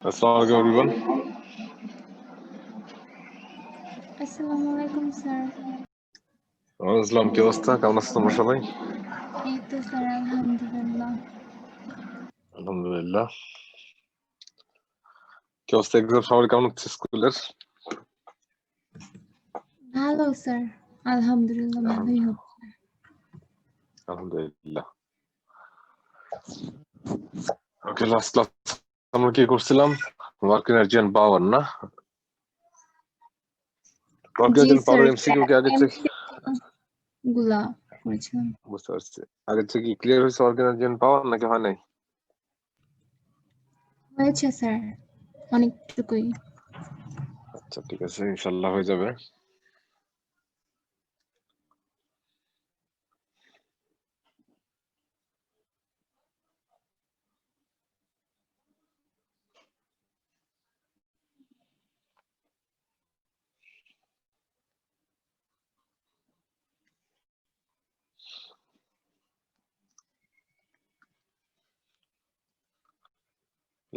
Assalamu alaikum everyone. আসসালামু আলাইকুম sir. আসসালাম, কি অবস্থা? কেমন আছো তোমরা সবাই? এই তো স্যার আলহামদুলিল্লাহ। আলহামদুলিল্লাহ। কি অবস্থা? এক্সাম সবার কেমন হচ্ছে স্কুলের? ভালো স্যার, আলহামদুলিল্লাহ ভালোই হচ্ছে। আলহামদুলিল্লাহ। ওকে, লাস্ট ক্লাস আমরা কি করছিলাম? ওয়ার্ক এনার্জি এন্ড পাওয়ার, না? ওয়ার্ক জি energy and sir, power MCQ কি আগে থেকে গুলা করেছিলাম। বুঝতে পারছি। আগে থেকে কি ক্লিয়ার হয়েছে ওয়ার্ক এনার্জি এন্ড পাওয়ার নাকি হয় নাই? হয়েছে স্যার, অনেকটুকুই। আচ্ছা, ঠিক আছে, ইনশাআল্লাহ হয়ে যাবে।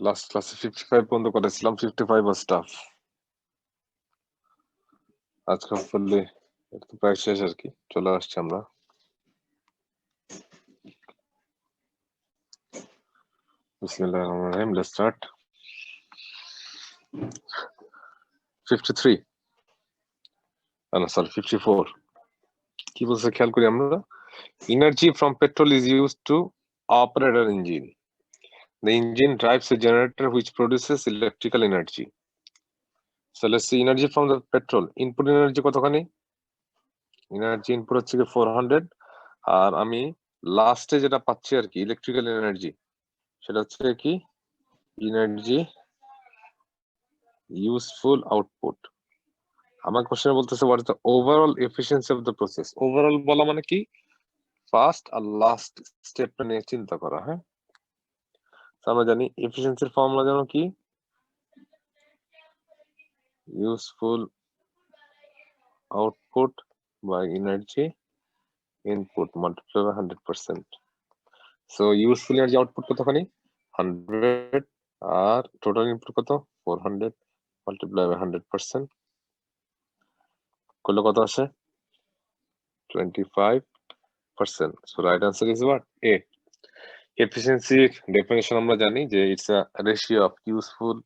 লাস্ট ক্লাসে 55 পর্যন্ত করেছিলাম, 55 was tough। আজকে হোপফুলি একটু প্রায় শেষ আর কি, চলে আসছি আমরা। বিসমিল্লাহির রহমানির রহিম, লেটস স্টার্ট। 53, না সরি 54, কি বলছে খেয়াল করি আমরা। Energy from petrol is used to operate an engine. The engine drives a generator which produces electrical energy. So let's see energy from the petrol. Input energy কতখানি? Energy input হচ্ছে কি 400, আর আমি লাস্টে যেটা পাচ্ছি আর কি ইলেকট্রিক্যাল এনার্জি, সেটা হচ্ছে কি এনার্জি ইউজফুল আউটপুট। আমার কোশ্চেন বলতেছে what is the overall efficiency of the process. Overall বলা মানে কি ফার্স্ট আর লাস্ট স্টেপটা নিয়ে চিন্তা করা। হ্যাঁ, আমরা জানি এফিসিয়েন্সির ফর্মুলা জানো কি? Useful output by energy input multiply by 100%। So useful energy output কতখানি 100, আর টোটাল ইনপুট কত 400 মাল্টিপ্লাই বাই 100% করলে কত আসে 25%। So right answer is what A. এফিসিয়েন্সির ডেফিনিশন আমরা জানি যে it's a ratio of useful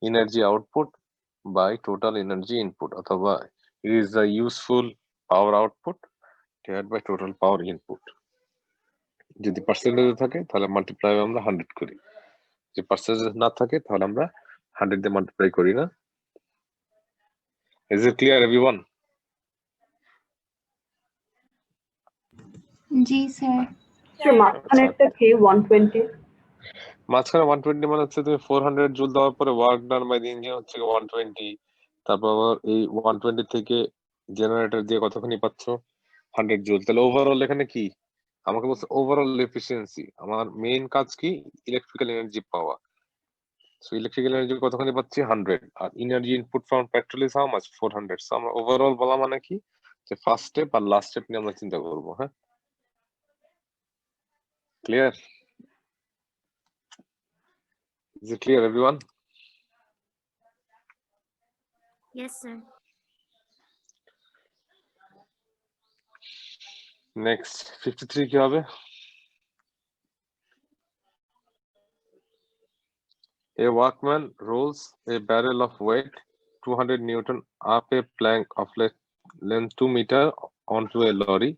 energy output by total energy input, অথবা it is the useful power output divide by total power input. যদি percentage থাকে তাহলে মাল্টিপ্লাই আমরা 100 করি, যে পার্সেন্টেজ না থাকে তাহলে আমরা 100 দিয়ে মাল্টিপ্লাই করি না। Is it clear everyone? জি স্যার। মাঝখানেরটা কি 120? মাঝখানে 120 মানে হচ্ছে তুমি 400 জুল দেওয়ার পরে work done by the engine হচ্ছে 120, তারপর আবার এই 120 থেকে জেনারেটর দিয়ে কতখানি পাচ্ছ 100 জুল। তাহলে ওভারঅল এখানে কি আমাকে বলছে ওভারঅল এফিসিয়েন্সি, আমার মেইন কাজ কি ইলেকট্রিক্যাল এনার্জি পাওয়া। সো ইলেকট্রিক্যাল এনার্জি কতখানি পাচ্ছি 100, আর energy input from petrol is how much 400। সো আমরা ওভারঅল বলা মানে কি যে ফার্স্ট স্টেপ আর লাস্ট স্টেপ নিয়ে আমরা চিন্তা করব। হ্যাঁ, clear? Is it clear everyone? Yes, sir. Next 53 কি হবে? A workman rolls a barrel of weight 200 Newton up a plank of length 2 meter onto a lorry.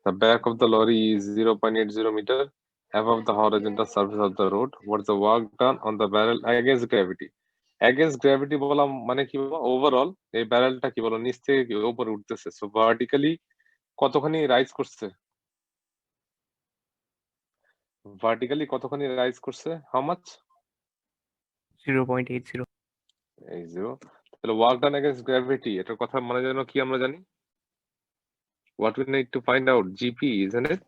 The back of the lorry is 0.80 meter above the horizontal surface of the road. What's the work done on the barrel against gravity? Against gravity বলা মানে কি বলো? Overall এই ব্যারেলটা কি বলো নিচ থেকে কি উপরে উঠতেছে, সো ভার্টিক্যালি কতখানি রাইজ করছে? ভার্টিক্যালি কতখানি রাইজ করছে? How much? 0.80. এই 0। তাহলে ওয়ার্ক ডান এগেইনস্ট গ্র্যাভিটি এটার কথা মানে যেন কি আমরা জানি what we need to find out GP, isn't it?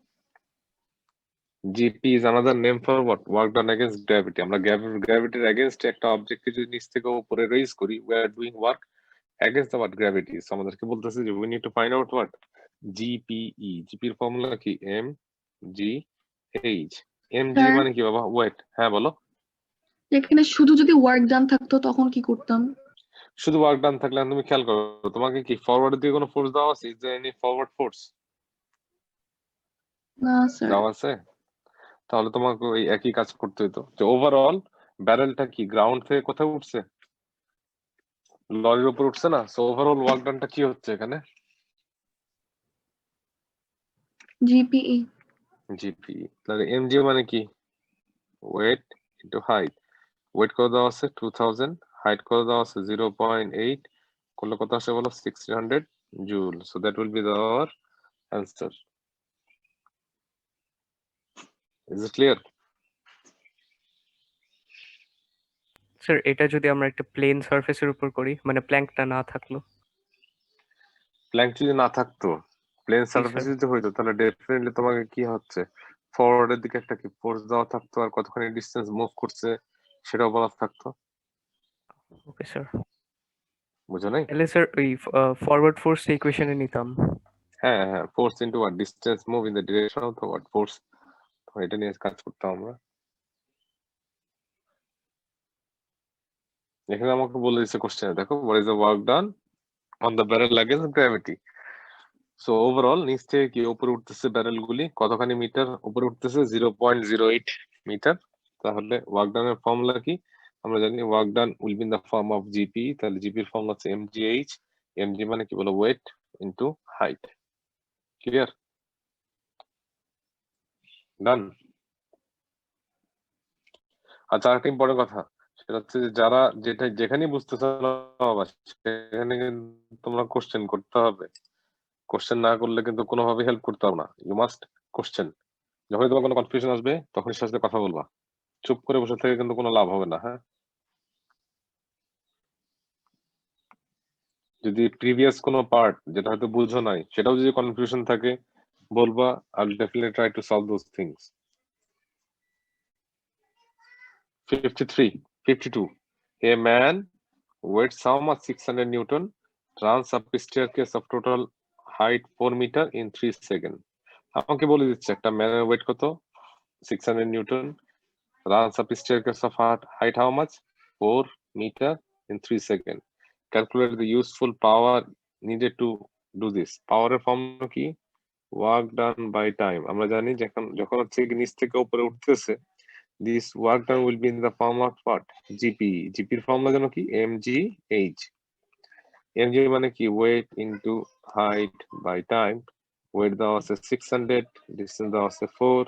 GP is another name for what? Work done against gravity. আমরা গ্র্যাভিটির এগেইনস্ট একটা অবজেক্টকে যদি নিচ থেকে উপরে রেইজ করি, we are doing work against the what? Gravity. So আমাদেরকে বলতেছে যে we need to find out what? GPE. GP এর ফর্মুলা কি mgh। mg স্যার, মানে কি বাবা? ওয়েট। হ্যাঁ বলো। এখানে শুধু যদি ওয়ার্ক ডান থাকতো তখন কি করতাম? শুধু ওয়ার্ক ডান থাকলে এখন তুমি খেয়াল করো, তোমাকে কি ফরওয়ার্ড দিয়ে কোনো ফোর্স দেওয়া আছে? Is there any forward force না স্যার। দেওয়া আছে? তাহলে তোমাকে ওই একই কাজ করতে হতো, যে ওভারঅল ব্যারেলটা কি গ্রাউন্ড থেকে কোথায় উঠছে? লরির উপর উঠছে না? সো ওভারঅল ওয়ার্ক ডানটা কি হচ্ছে এখানে? জিপিই। জিপি। তাহলে এমজি মানে কি? Wait into height. ওয়েট করে দেওয়া আছে 2000, হাইট করে দেওয়া আছে 0.8, করলে কত আসে বলো? 1600 joule. So that will be hour answer. Is it clear? Sir এটা যদি আমরা একটা প্লেন সারফেসের উপর করি, মানে প্ল্যাঙ্কটা না থাকলো? প্ল্যাঙ্ক যদি না থাকতো, প্লেন সারফেস যদি হইতো, তাহলে ডেফিনেটলি তোমাকে কি হচ্ছে, ফরওয়ার্ডের দিকে একটা কি ফোর্স দেওয়া থাকতো, আর কতখানি ডিস্টেন্স মুভ করছে সেটাও বলা থাকতো। Okay sir. বুঝো নাই? তাহলে স্যার ওই ফরওয়ার্ড ফোর্স ইকুয়েশনে নিতাম। হ্যাঁ হ্যাঁ, force into what? Distance move in the direction of the what force. এটা নিয়ে কাজ করতাম আমরা। এখানে আমাকে বলে দিচ্ছে কোশ্চেনে, দেখো, what is the work done on the barrel against gravity. So overall নিচ থেকে কি উপরে উঠতেছে ব্যারেল গুলি, কতখানি মিটার উপরে উঠতেছে? 0.08 মিটার। তাহলে ওয়ার্ক ডানের ফর্মুলা কি? আমরা জানি work done will be in the form of GP. তাহলে জিপির ফর্মুলা হচ্ছে এমজিএইচ। এমজি মানে কি বলো? Weight into height. Clear? Done. আচ্ছা, আরেকটা ইম্পর্টেন্ট কথা, সেটা হচ্ছে যে যারা যেখানেই বুঝতেছো না বাবা, সেখানে কিন্তু তোমরা কোশ্চেন করতে হবে। কোশ্চেন না করলে কিন্তু কোনোভাবে হেল্প করতে পারবে না। You must question. যখনই তোমার কোনো কনফিউশন আসবে, তখনই সাথে কথা বলবা। চুপ করে বসে থেকে কিন্তু কোনো লাভ হবে না। হ্যাঁ, যদি প্রিভিয়াস কোনো পার্ট যেটা হয়তো বুঝো নাই, সেটাও যদি কনফিউশন থাকে, বলবা। I will definitely try to solve those things. 53, 52. A man weighs how much? 600 Newton, runs up a staircase of total height 4 meter in 3 seconds. আমাকে বলে দিচ্ছে একটা ম্যানের ওয়েট কত? 600 Newton, runs up a staircase of height how much? 4 meter in 3 seconds. Calculate the useful power needed to do this. পাওয়ারের formula কি? Work done by time. আমরা জানি যখন যখন হচ্ছে নিচ থেকে উপরে উঠতেছে, this work done will be in the form of what? GP. GP এর ফর্মুলা জানো কি? mgh. mg মানে কি? Weight into height by time. Weight দেওয়া আছে 600, ডিস্টেন্স দেওয়া আছে 4,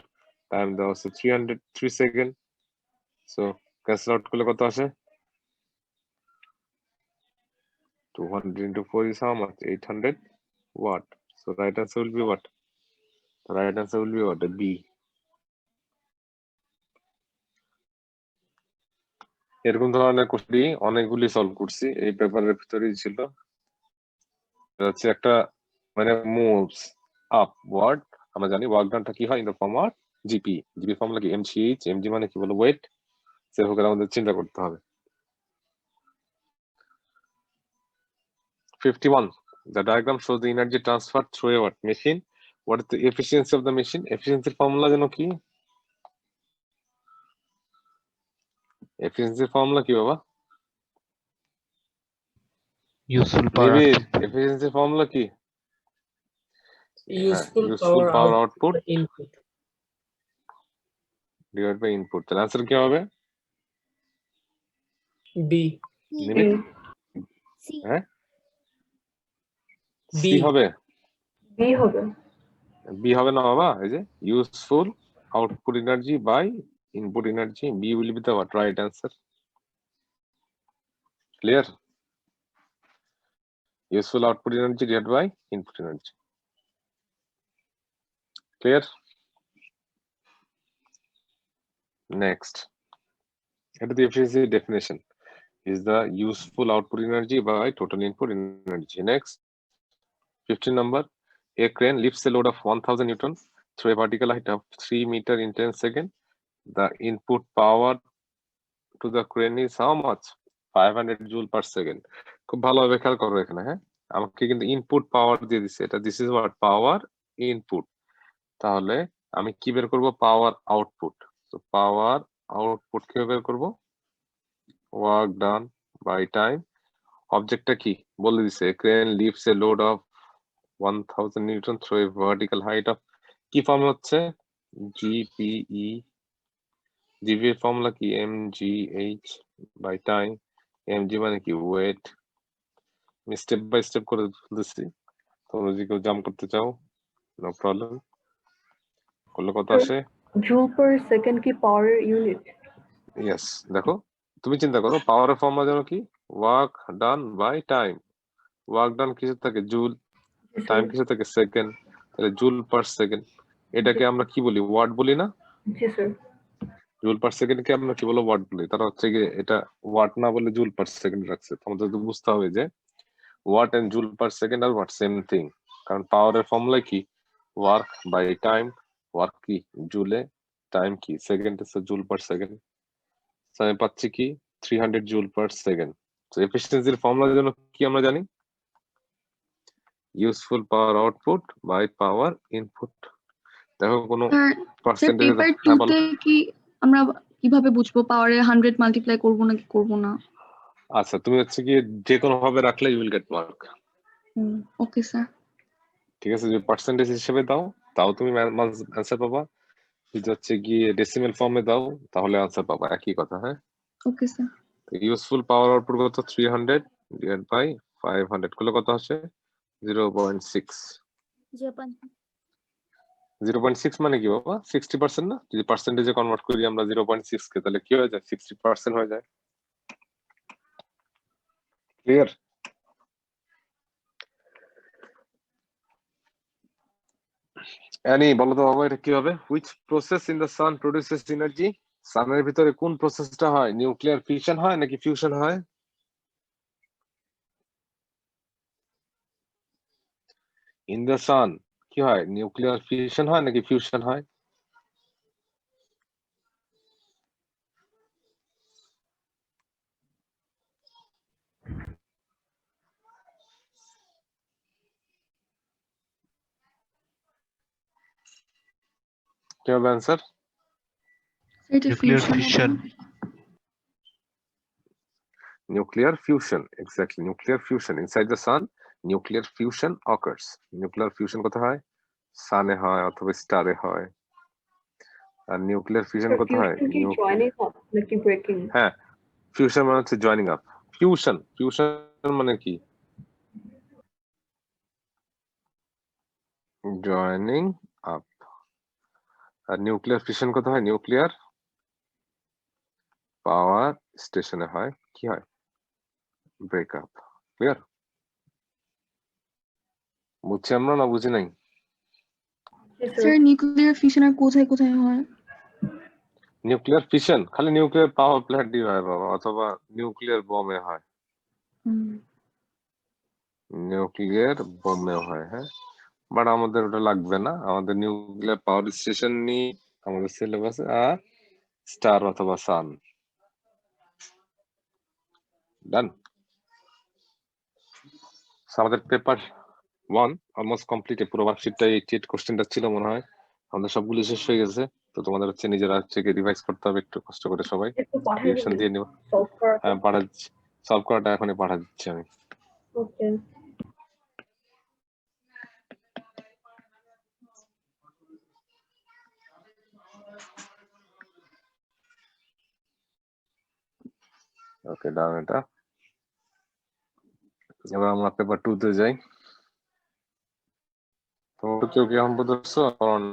টাইম দেওয়া আছে 3 সেকেন্ড। সো ক্যান্সেল আউট করলে কত আসে? 200 into 4 is how much? 800 watt. So right answer will be what? The right answer will be what? The B. এরকম ধরনের কোশ্চেন অনেকগুলি সলভ করছি, এই পেপারের ভিতরেই ছিল। হচ্ছে একটা মানে মুভস আপওয়ার্ড। আমরা জানি ওয়ার্ক ডানটা কি হয়? In the form of GP. GP formula কি? এমজিএইচ। এমজি মানে কি বলো? ওয়েট। সেভাবে আমাদের চিন্তা করতে হবে। 51. The diagram shows the energy transfer through a what? Machine. What is the efficiency of the machine? Efficiency formula জানো কি? এফিসিয়েন্সি ফর্মুলা কি বাবা? useful power নিবিড়, output. এফিসিয়েন্সি ফর্মুলা কি? useful useful power power output output input divide by input. তাহলে answer কি হবে? B নিবিড়, C. হ্যাঁ, B সি হবে? B হবে। বি হবে না বাবা। এই যে useful output energy by input energy, B will be the right answer. Clear? Useful output energy divide by input energy. Clear? Next, এটা the efficiency definition is the useful output energy by total input energy. Next, 15 number. A crane lifts a load of 1000 Newton through a vertical height of 3 meter in 10 seconds. The input power to the crane is how much? 500 joule per second. খুব ভালোভাবে খেয়াল করো এখানে। হ্যাঁ, আমাকে কিন্তু input পাওয়ার দিয়ে দিচ্ছে, এটা this is what? Power input. তাহলে আমি কি বের করব? Power output. তো পাওয়ার আউটপুট কিভাবে বের করব? work done by time. অবজেক্টটা কি বলে দিছে, crane lifts A load of 1000 Newton through a vertical height of, কি ফর্ম হচ্ছে জিপিই, জিভি এর ফর্মুলা কি mgh বাই টাইম, mg মানে কি ওয়েট। আমি স্টেপ বাই স্টেপ করে দিচ্ছি, তোমরা যদি কেউ জাম্প করতে চাও নো প্রবলেম, করলে কত আসে। Joule per second की power unit. ইয়েস, দেখো তুমি চিন্তা করো পাওয়ারের ফর্মুলা যেন কি, work done by time, work done কিসে থাকে জুল, Yes, টাইম sir. কিসে থাকে সেকেন্ড, তাহলে জুল পার সেকেন্ড। এটাকে আমরা কি বলি, ওয়াট বলি না, Yes, sir. Joule per second কে আমরা কি বলবো, ওয়াট বলি। তারা হচ্ছে কি এটা ওয়াট না বলে জুল পার সেকেন্ড রাখছে। তোমাদের তো বুঝতে হবে যে watt and joule per second আর ওয়াট সেম থিং, কারণ পাওয়ারের ফর্মুলা কি ওয়ার্ক বাই টাইম, ওয়ার্ক কি জুলে, টাইম কি সেকেন্ড, জুল পার সেকেন্ড। আমি পাচ্ছি কি 300 জুল পার সেকেন্ড। তো এফিসিয়েন্সির ফর্মুলার জন্য কি আমরা জানি, useful power output by power input. দেখো কোনো স্যার পার্সেন্টেজ, পেপার হ্যাঁ বলো। 2 তে কি আমরা কিভাবে বুঝবো পাওয়ারে 100 মাল্টিপ্লাই করব নাকি করব না? আচ্ছা তুমি হচ্ছে কি যে কোনো ভাবে রাখলে you will get mark. Okay sir. ঠিক আছে, যদি পার্সেন্টেজ হিসেবে দাও তাও তুমি অ্যান্সার পাবা, যদি হচ্ছে গিয়ে ডেসিমেল ফর্মে দাও তাহলে অ্যান্সার পাবা, একই কথা। হ্যাঁ, okay sir. Useful power output কত 300 ডিভাইড বাই 500 করলে কত আসে 0.6। 0.6 মানে কি বাবা 60% না, যদি পার্সেন্টেজে কনভার্ট করি আমরা 0.6 কে তাহলে কি হয়ে যায় 60% হয়ে যায়। ক্লিয়ার? অ্যানি বলো তো বাবা এটা কি হবে, which process in the sun produces energy, সানের ভিতরে কোন প্রসেসটা হয়, নিউক্লিয়ার ফিশন হয় নাকি ফিউশন হয়? ইন দ্য সান কি হয়, নিউক্লিয়ার ফিশন হয় নাকি ফিউশন হয়? কি হবে অ্যান্সার? এটা Nuclear fusion fission. Nuclear fusion, exactly. Nuclear fusion inside the sun, nuclear fusion occurs. Nuclear fusion কোথায় হয়, সানে হয় অথবা স্টারে হয়। আর নিউক্লিয়ার ফিউশন Sir, কোথায় হয়, fusion की joining up, like breaking. হ্যাঁ ফিউশন মানে হচ্ছে জয়েনিং আপ। ফিউশন, ফিউশন মানে কি জয়েনিং আপ। আর নিউক্লিয়ার ফিশন কোথায় হয়, নিউক্লিয়ার পাওয়ার স্টেশনে হয়, কি হয় ব্রেকআপ। ক্লিয়ার? বুঝছি আমরা না বুঝি নাই? Yes, sir sir. Nuclear fission আর কোথায় কোথায় হয়? নিউক্লিয়ার ফিশন খালি নিউক্লিয়ার পাওয়ার প্ল্যান্ট দিয়ে হয় বাবা, অথবা নিউক্লিয়ার বমে হয়, নিউক্লিয়ার বমে হয়। হ্যাঁ, বাট আমাদের ওটা লাগবে না, আমাদের নিউক্লিয়ার পাওয়ার স্টেশন নিয়ে আমাদের সিলেবাসে আর স্টার অথবা সান। ডান। আমাদের পেপার 1 অলমোস্ট কমপ্লিট, পুরো ওয়ার্কশিটটা 88 কোশ্চেনটা ছিল মনে হয়, আমাদের সবগুলো শেষ হয়ে গেছে। তো তোমাদের হচ্ছে নিজেরা হচ্ছে রিভাইজ করতে হবে একটু কষ্ট করে সবাই, একটু পাঠিয়ে রিভিশন দিবেন দিয়ে নিও। solve করাটা। হ্যাঁ পাঠাচ্ছি, সলভ করাটা এখনই পাঠা দিচ্ছি আমি। Okay. ওকে ডান। এটা এবার আমরা পেপার 2 তে যাই। তো কেউ কি এখন বুঝছো? কারণ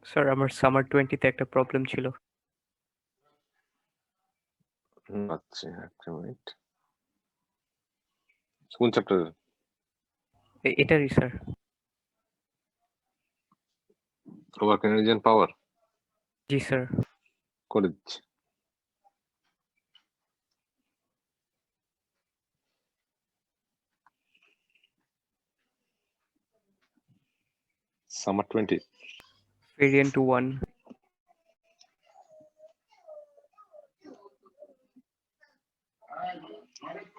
স্যার আমার সামার 20 তে একটা প্রবলেম ছিল। আচ্ছা একটা মিনিট, কোন চ্যাপ্টার? এটারই sir. Work energy and power জি স্যার। করে দিচ্ছি। Summer 20 variant 1।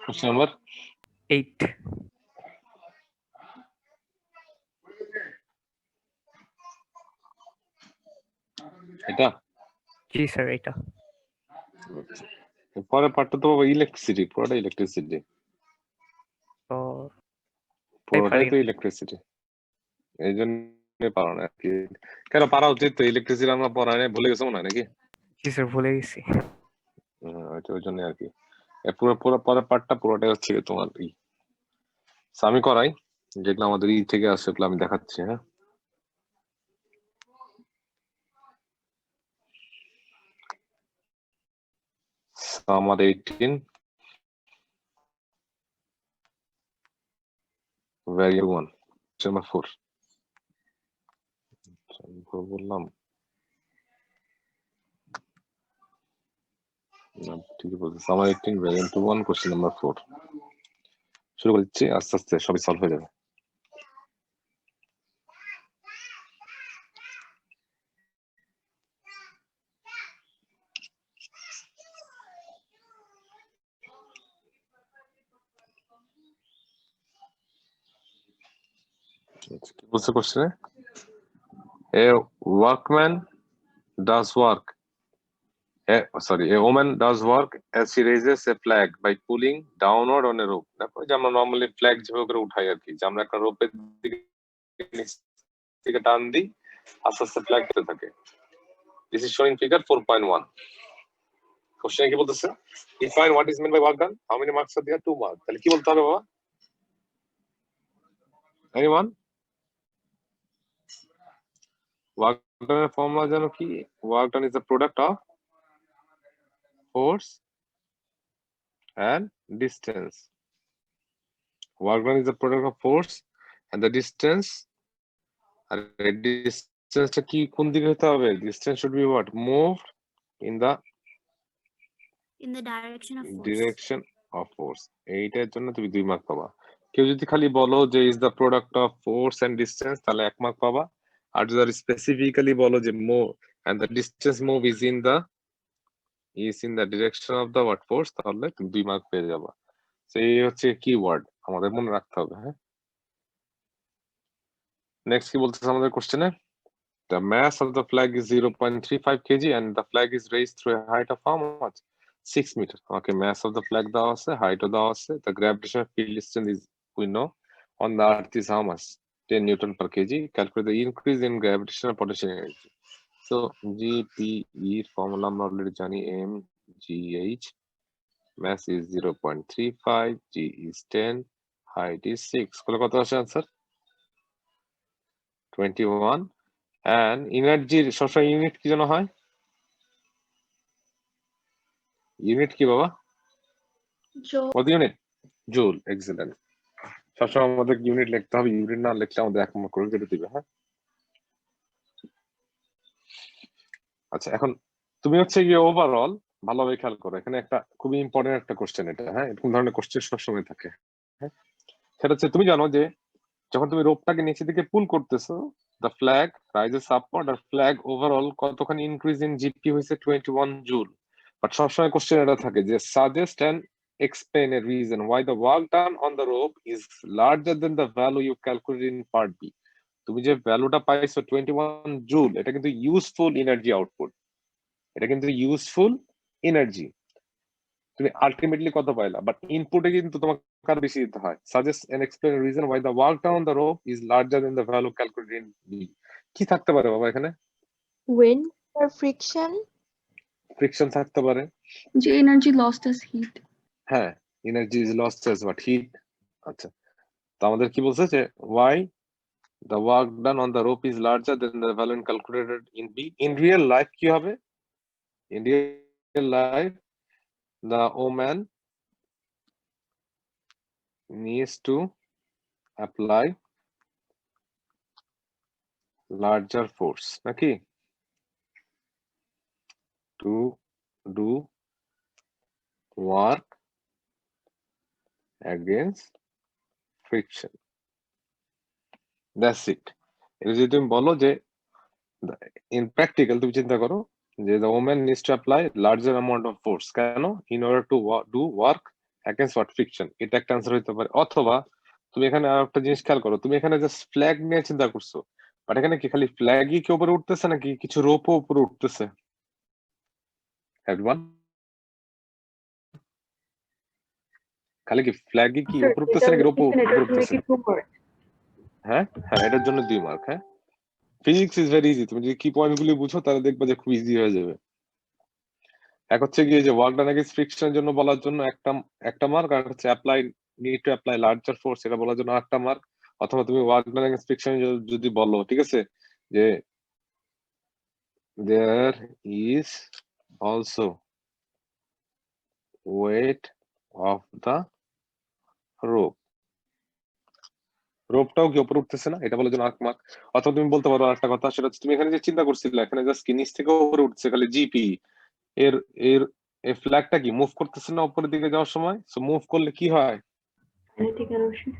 Question number 8। এটা জি স্যার এটা। আচ্ছা। পরের পার্টটা তো ইলেকট্রিসিটি, পুরোটা ইলেকট্রিসিটি, তো পুরোটাই পারি তো না। ইলেকট্রিসিটি, এই জন্য পারো না আর কি। কেন পারা উচিত তো, ইলেকট্রিসিটি আমরা পড়াই নাই, ভুলে গেছো মনে হয় নাকি? জি স্যার ভুলে গেছি। ওইটা ওই জন্য আর কি। পুরো পুরো পরের পার্টটা পুরোটাই হচ্ছে তোমার ই। So, আমি করাই, যেগুলো আমাদের ই থেকে আসে সেগুলো আমি দেখাচ্ছি। হ্যাঁ, So, আমাদের 18 ভ্যারিয়েবল 1 নাম্বার 4 ভুল বললাম না, ঠিকই বলছি। আমার 18 ভ্যারিয়েন্ট 1 কোশ্চেন নাম্বার 4 শুরু করে দিচ্ছি, আস্তে আস্তে সবই সলভ হয়ে যাবে। কি বলছে কোশ্চেনে? A workman does work. A woman does work as she raises a flag by pulling downward on a rope. দেখো যে আমরা নরমালি ফ্ল্যাগ যেভাবে করে উঠাই আর কি, যে আমরা একটা রোপের দিকে নিচ থেকে টান দিই, আস্তে আস্তে ফ্ল্যাগ হতে থাকে। This is showing figure 4.1. কোশ্চেনে কি বলতেছে? Define what is meant by work done. How many marks are there? 2 marks. তাহলে কি বলতে হবে বাবা? Anyone? Work done এর ফর্মুলা জানো কি? Work done is the product of force and distance. Work done is the product of force and the distance. আর ডিসটেন্সটা কি কোন দিকে হতে হবে? Distance should be what? Moved in the In the direction of force. direction of force. এইটার জন্য তুমি 2 mark পাবা। কেউ যদি খালি বলো যে is the product of force and distance, তাহলে 1 মার্ক পাবা। আর যদি স্পেসিফিক্যালি বলো যে move and the distance move is in the direction of the what force, তাহলে তুমি 2 মার্ক পেয়ে যাবা। তো এই হচ্ছে কিওয়ার্ড, আমাদের মনে রাখতে হবে। হ্যাঁ, নেক্সট কি বলতেছে আমাদের কোশ্চেনে? The mass of the flag is 0.35 kg and the flag is raised through a height of how much? 6 meter. Okay, mass of the flag দেওয়া আছে, height ও দেওয়া আছে। The gravitational field strength is, we know, on the earth is how much? 10 Newton per kg. Calculate the increase in gravitational potential energy. So GPE এর formula আমরা already জানি, mgh. Mass is 0.35, g is 10, height is 6. কত আসে answer? 21. And এনার্জির সবসময় unit কি যেন হয়? ইউনিট কি বাবা? কত ইউনিট? জুল। এক্সিলেন্ট। সবসময় আমাদের ইউনিট লিখতে হবে, ইউনিট না লিখলে আমাদের 1 মার্ক করে কেটে দিবে। হ্যাঁ, আচ্ছা এখন তুমি হচ্ছে গিয়ে ওভারঅল ভালোভাবে খেয়াল করো, এখানে একটা খুবই ইম্পর্টেন্ট একটা কোশ্চেন এটা। হ্যাঁ, এরকম ধরনের কোশ্চেন সবসময় থাকে। হ্যাঁ, সেটা হচ্ছে তুমি জানো যে যখন তুমি রোপটাকে নিচে দিকে পুল করতেছো, দ্য ফ্ল্যাগ রাইজেস আপওয়ার্ড, আর ফ্ল্যাগ ওভারঅল কতখানি ইনক্রিজ ইন জিপি হয়েছে 21 জুল। বাট সবসময় কোশ্চেন এটা থাকে যে suggest and explain a reason why the work done on the rope is larger than the value you calculated in part B. তুমি যে ভ্যালুটা পাইছো 21 জুল, এটা কিন্তু ইউজফুল এনার্জি আউটপুট, এটা কিন্তু ইউজফুল এনার্জি। তুমি আলটিমেটলি কত পাইলা, বাট ইনপুটে কিন্তু তোমাকে আরো বেশি দিতে হয়। Suggest and explain reason why the work done on the rope is larger than the value calculated in B. কি থাকতে পারে বাবা এখানে? Wind or friction? ফ্রিকশন থাকতে পারে। যে এনার্জি লস্ট অ্যাজ হিট। হ্যাঁ, energy is lost as what? Heat. আচ্ছা, তো আমাদের কি বলছে যে why the work done on the rope is larger than the value calculated in B. In real life কি হবে? In real life the woman needs to apply larger force নাকি to do work against friction. That's it. এটা যদি তুমি বলো যে in practical তুমি চিন্তা করো যে the woman needs to apply larger amount of force, কেন? in order to do work against what? friction. এটা একটা আনসার হইতে পারে। অথবা তুমি এখানে আর একটা জিনিস খেয়াল করো, তুমি এখানে জাস্ট ফ্ল্যাগ নিয়ে চিন্তা করছো, বাট এখানে কি খালি ফ্ল্যাগই কি উপরে উঠতেছে নাকি কিছু রোপও উপরে উঠতেছে? এভরিওয়ান, খালি কি ফ্ল্যাগই কি Sir, উপরে উঠতেছে নাকি রোপও এটার উপরে জন্য উঠতেছে? কি 2 mark? হ্যাঁ হ্যাঁ, এটার জন্য 2 মার্ক। হ্যাঁ, ফিজিক্স ইজ ভেরি ইজি, তুমি যদি কি পয়েন্ট গুলি বুঝো তাহলে দেখবে যে খুব ইজি হয়ে যাবে। এক হচ্ছে গিয়ে যে ওয়ার্ক ডান এগেইনস্ট ফ্রিকশনের জন্য বলার জন্য একটা মার্ক, আর হচ্ছে apply need to apply larger force এটা বলার জন্য আরেকটা মার্ক। অথবা তুমি ওয়ার্ক ডান এগেইনস্ট ফ্রিকশন যদি বলো, ঠিক আছে, যে there is also weight of the rope, রোপটাও কি উপরে উঠতেছে না এটা বলার জন্য আরেক মার্ক। অথবা তুমি বলতে পারো একটা কথা, সেটা হচ্ছে তুমি এখানে যে চিন্তা করছিলে এখানে জাস্ট কি নিচ থেকে উপরে উঠছে খালি জিপি, এর এর এই ফ্ল্যাগটা কি মুভ করতেছে না উপরের দিকে যাওয়ার সময়? সো মুভ করলে কি হয়? Kinetic energy.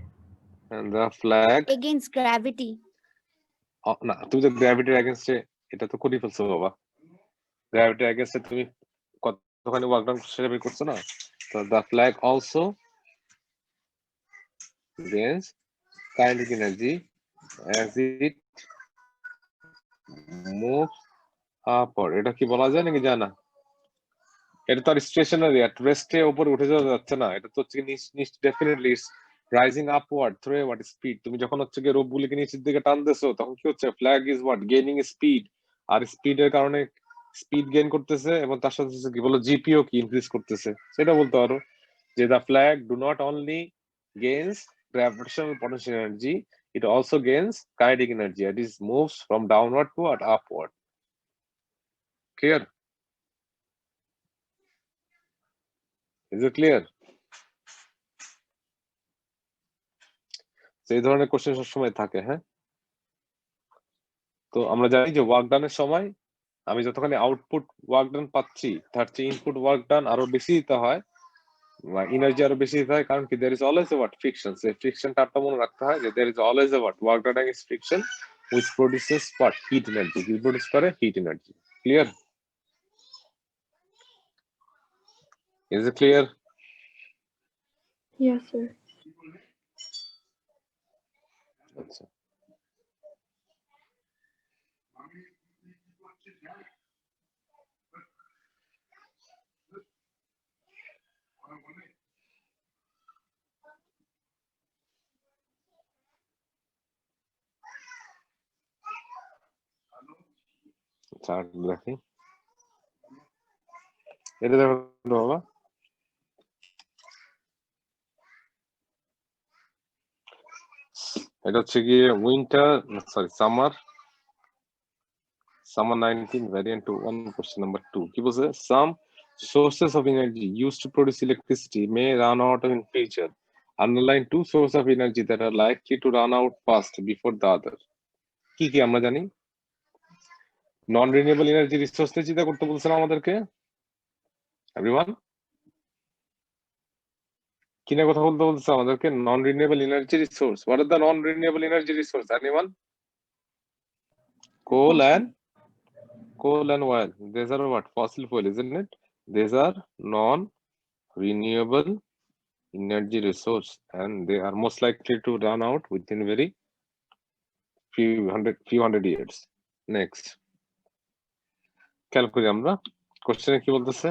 And the flag Against gravity. না, তুমি যে গ্র্যাভিটির এগেইনস্টে এটা তো করে ফেলছো বাবা। গ্র্যাভিটির এগেইনস্টে তুমি কতখানি ওয়ার্ক ডাউন সেটা বের করছো না? তো the flag also gains kinetic energy as it moves upward. এটা কি বলা যায় নাকি জানা? এটা তো আর স্টেশনারি অ্যাট রেস্টে উপরে উঠে যাওয়া যাচ্ছে না, এটা তো হচ্ছে নিচ definitely rising upward through what speed. তুমি যখন হচ্ছে গিয়ে রোপগুলিকে নিচের দিকে টানতেছো তখন কি হচ্ছে? Flag is what gaining speed, আর স্পিডের কারণে স্পিড গেইন করতেছে এবং তার সাথে কি বলো জিপিও কি ইনক্রিজ করতেছে। সেটা বলতে পারো যে the flag do not only gains gravitational potential energy, it also gains kinetic energy, it is moves from downward to upward. Clear? Is it clear? এই ধরনের কোশ্চেন সবসময় থাকে। হ্যাঁ, তো আমরা জানি যে ওয়ার্ক ডানের সময় আমি যতখানি আউটপুট ওয়ার্ক ডান পাচ্ছি তার চেয়ে ইনপুট ওয়ার্ক ডান আরো বেশি দিতে হয়, এনার্জি আরো বেশি দিতে হয়, কারণ কি there is always a what friction. সেই ফ্রিকশন টার্মটা মনে রাখতে হয় যে there is always a what work done against friction which produces what heat energy, কি প্রডিউস করে? Heat energy. Clear? Is it clear? Yes, sir. আচ্ছা, চার্ট দেখি, এটা দেখো বাবা। এটা হচ্ছে গিয়ে winter sorry summer 19 variant 1 question number 2 কি বলছে? some sources of energy used to produce electricity may run out in future. Underline two sources of energy that are likely to run out first before the other. কি কি আমরা জানি? নন renewable energy resource নিয়ে চিন্তা করতে বলছেন আমাদেরকে। Everyone, কি নিয়ে কথা বলতে বলছে আমাদেরকে? নন renewable energy resource. What are the non renewable energy resource? Anyone? coal and oil, these are what? Fossil fuel, isn't it? These are non-renewable energy resource and they are most likely to run out within very few hundred years. Next, খেয়াল করি আমরা কোশ্চেনে কি বলতেছে।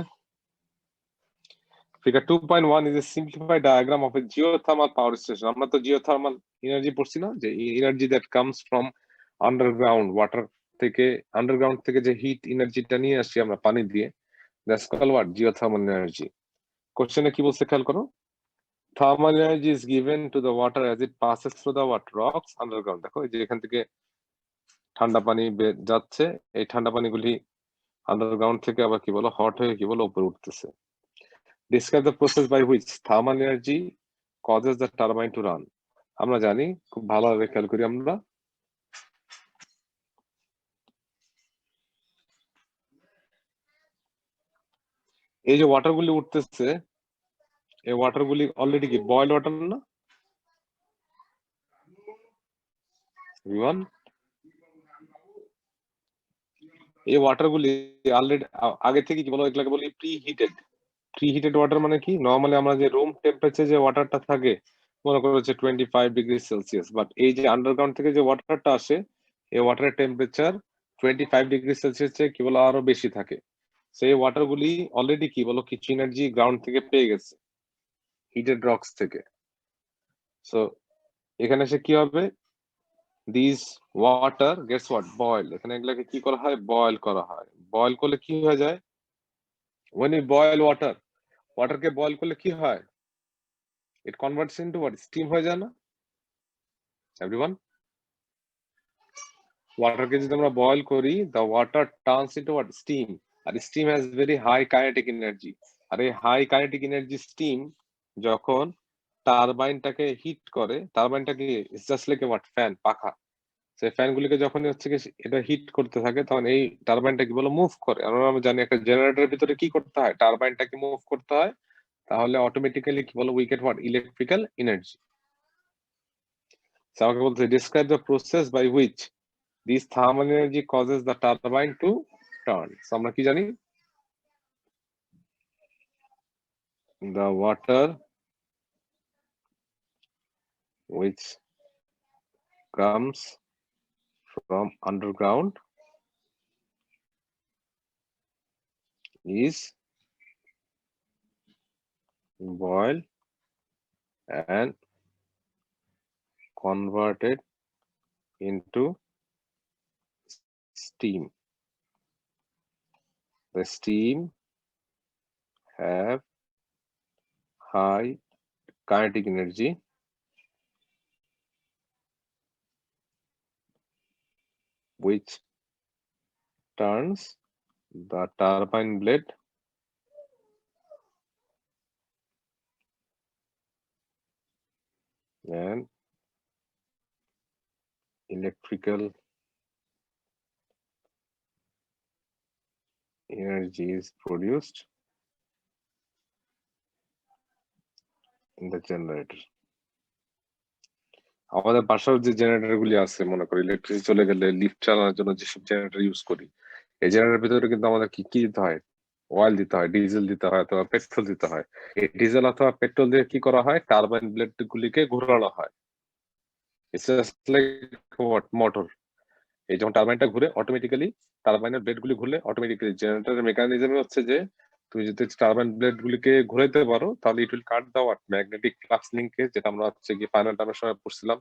Figure 2.1 is a simplified diagram of a geothermal power station. আমরা তো geothermal energy পড়ছি না, যে energy that comes from underground water থেকে, আন্ডারগ্রাউন্ড থেকে যে হিট এনার্জিটা নিয়ে আসছি আমরা পানি দিয়ে, that's called what? Geothermal energy. কোশ্চেনে কি বলছে খেয়াল করো। Thermal energy is given to the water as it passes through the what? Rocks underground. দেখো এই যে এখান থেকে ঠান্ডা পানি যাচ্ছে, এই ঠান্ডা পানিগুলি আন্ডারগ্রাউন্ড থেকে আবার কি বলো হট হয়ে কি বলো উপরে উঠতেছে। Describe the process by which thermal energy causes the turbine to run. আমরা জানি, খুব ভালোভাবে খেয়াল করি আমরা। এই যে ওয়াটার গুলি উঠতেছে, এই ওয়াটার গুলি অলরেডি কি বয়েল ওয়াটার না? এই ওয়াটার গুলি অলরেডি আগে থেকে কি বলো এগুলোকে বলি প্রি হিটেড ওয়াটার। মানে কি? নর্মালি আমরা যে রুম টেম্পারেচার যে ওয়াটারটা থাকে মনে করো হচ্ছে 25 ডিগ্রি সেলসিয়াস, বাট এই যে আন্ডারগ্রাউন্ড থেকে যে ওয়াটারটা আসে এই ওয়াটারের টেম্পারেচার 25 ডিগ্রি সেলসিয়াস থেকে কি বলো আরো বেশি থাকে। সেই ওয়াটার গুলি অলরেডি কি বলো কিছু এনার্জি গ্রাউন্ড থেকে পেয়ে গেছে, হিটেড রক্স থেকে। সো এখানে এসে কি হবে, this water gets what boil, এখানে এগুলাকে কি করা হয়, বয়েল করা হয়। বয়েল করলে কি হয়ে যায়, when you boil water, ওয়াটারকে বয়েল করলে কি হয়, it converts into what, steam হয়ে যায় না এভরিওয়ান? ওয়াটারকে যদি আমরা বয়েল করি, the water turns into what, steam, R steam has very high kinetic energy। আর এই হাই কাইনেটিক এনার্জি স্টিম যখন টারবাইনটাকে হিট করে, টারবাইনটাকে জাস্ট লাইক হোয়াট, ফ্যান, পাখা, সেই ফ্যান গুলিকে যখন হচ্ছে কি এটা হিট করতে থাকে তখন এই টারবাইনটা কি বলো মুভ করে। আমরা জানি একটা জেনারেটরের ভিতরে কি করতে হয়, টারবাইনটাকে মুভ করতে হয়, তাহলে অটোমেটিক্যালি কি বলো we get what, electrical energy. আমাকে বলতে describe the process by which this thermal energy causes the turbine to turn। আমরা কি জানি, the water which comes from underground is boiled and converted into steam। The steam have high kinetic energy which turns the turbine blade and electrical energy is produced in the generator। আমাদের বাসার যে generator গুলি আছে, মনে করি electricity চলে গেলে lift চালানোর জন্য যেসব জেনারেটর ইউজ করি, এই জেনারেটরের ভিতরে কিন্তু আমাদের কি কি দিতে হয়, অয়েল দিতে হয়, ডিজেল দিতে হয়, অথবা পেট্রোল দিতে হয়। এই ডিজেল অথবা পেট্রোল দিয়ে কি করা হয়, টারবাইন ব্লেড গুলিকে ঘোরানো হয়। It's just like what, motor. এই যখন টারবাইনটা ঘুরে অটোমেটিক্যালি, টারবাইনের ব্লেড গুলি ঘুরলে অটোমেটিক্যালি জেনারেটরের মেকানিজমে হচ্ছে যে তুমি যদি টারবাইন ব্লেড গুলিকে ঘুরাইতে পারো তাহলে it will cut the what, magnetic flux linkage, যেটা আমরা হচ্ছে কি ফাইনাল টার্মের সময় পড়ছিলাম।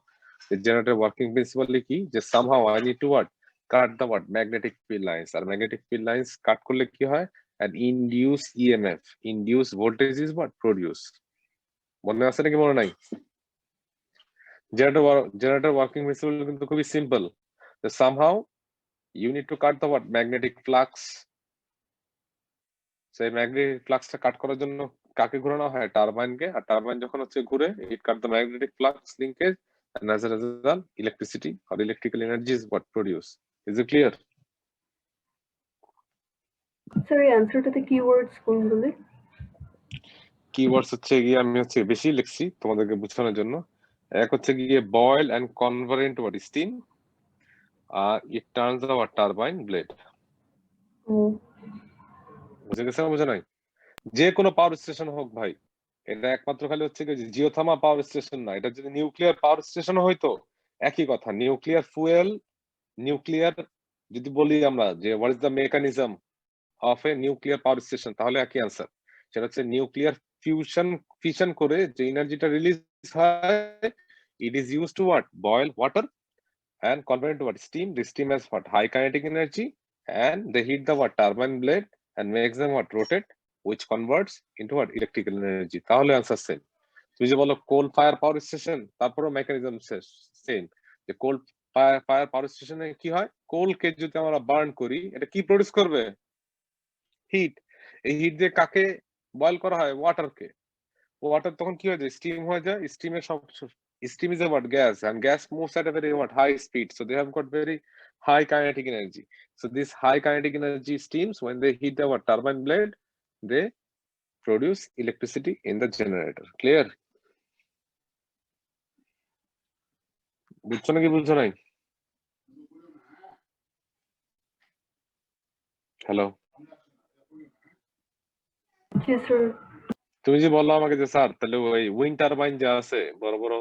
জেনারেটর ওয়ার্কিং প্রিন্সিপালি কি, যে somehow I need to what, cut the what, magnetic field lines. আর ম্যাগনেটিক ফিল্ড লাইন্স কাট করলে কি হয়, and induce EMF, induce voltage is what, produce। মনে আছে নাকি মনে নাই? জেনারেটর ওয়ার্কিং প্রিন্সিপাল কিন্তু খুবই সিম্পল, যে somehow you need to cut the what, magnetic flux। সেই ম্যাগনেটিক ফ্লাক্সটা কাট করার জন্য কাকে ঘোরানো হয়, টারবাইনকে। আর টারবাইন যখন হচ্ছে ঘুরে, it cut the magnetic flux linkage, and as a result electricity or electrical energy is what produce। Is it clear? Sir এই অ্যানসারটাতে কিওয়ার্ডস কোনগুলো? কিওয়ার্ডস হচ্ছে গিয়ে আমি হচ্ছে বেশি লিখছি তোমাদেরকে বোঝানোর জন্য। এক হচ্ছে গিয়ে boil and convert into what, steam, আর it turns our turbine blade. বুঝে গেছে না, বুঝে নাই? যে কোনো পাওয়ার স্টেশন হোক ভাই, এটা একমাত্র খালি হচ্ছে কি জিওথার্মাল পাওয়ার স্টেশন না, এটা যদি নিউক্লিয়ার পাওয়ার স্টেশন হইতো একই কথা। নিউক্লিয়ার ফুয়েল, নিউক্লিয়ার যদি বলি আমরা যে what is the mechanism of A nuclear power station, তাহলে একই আনসার। সেটা হচ্ছে নিউক্লিয়ার ফিশন করে যে এনার্জিটা রিলিজ হয়, it is use to what, boil water and convert into what, steam। The steam has what, high kinetic energy, and they heat the what, turbine blade, and makes them what, rotate, which converts into what, electrical energy। তাহলে answer same. তুমি যে বলো কোল fire power station, তারপরও mechanism same. যে কোল fire পাওয়ার স্টেশনে কি হয়, কোলকে যদি আমরা বার্ন করি, এটা কি প্রডিউস করবে, হিট। এই হিট দিয়ে কাকে বয়েল করা হয়, ওয়াটারকে। ওয়াটার তখন কি হয়ে যায়, স্টিম হয়ে যায়। স্টিমের সব, steam is a what, gas, and gas moves at a very what, high speed, so they have got very high kinetic energy। So this high kinetic energy steams, when they hit the what, turbine blade, they produce electricity in the generator। Clear? বুঝছো নাকি বুঝছো নাই? Hello, জি sir. তুমি যে বললো আমাকে যে sir তাহলে ওই উইন্ড টারবাইন যে আছে, বড় বড়